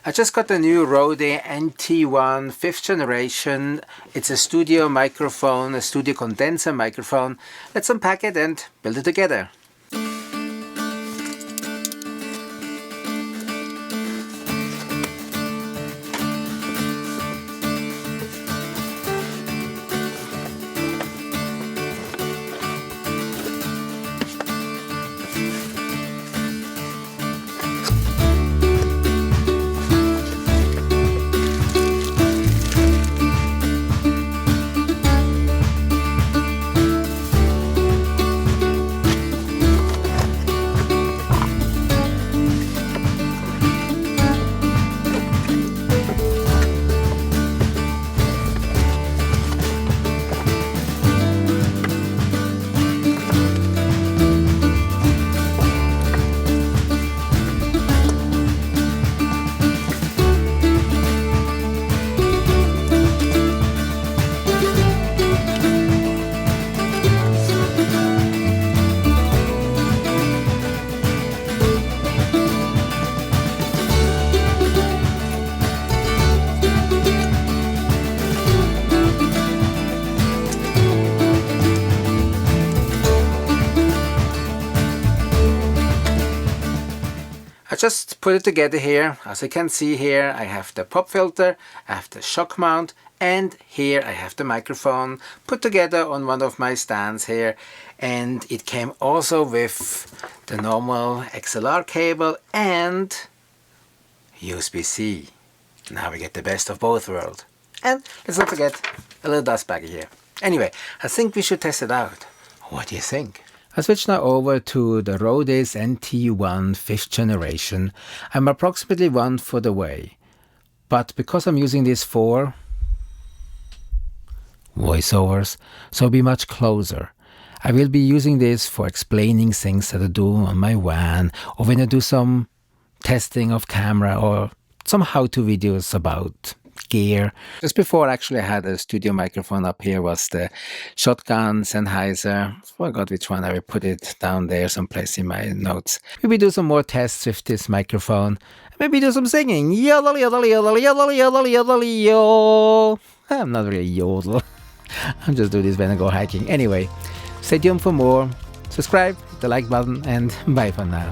I just got the new Rode NT1 5th generation. It's a studio microphone, a studio condenser microphone. Let's unpack it and build it together. I just put it together here. As you can see here, I have the pop filter, I have the shock mount, and here I have the microphone put together on one of my stands here. And it came also with the normal XLR cable and USB-C. Now we get the best of both worlds. And let's not forget a little dust bag here. Anyway, I think we should test it out. What do you think? I switch now over to the Rode's NT1 5th generation. I'm approximately 1 foot away, but because I'm using this for voiceovers, so I'll be much closer. I will be using this for explaining things that I do on my van, or when I do some testing of camera or some how-to videos about gear. Just before actually I had a studio microphone up here was the shotgun Sennheiser. I forgot which one. I will put it down there someplace in my notes. Maybe do some more tests with this microphone. Maybe do some singing. Yodel, yodel, yodel, yodel, yodel, yodel, yodel. I'm not really yodel. I'm just doing this when I go hiking. Anyway, stay tuned for more. Subscribe, hit the like button, and bye for now.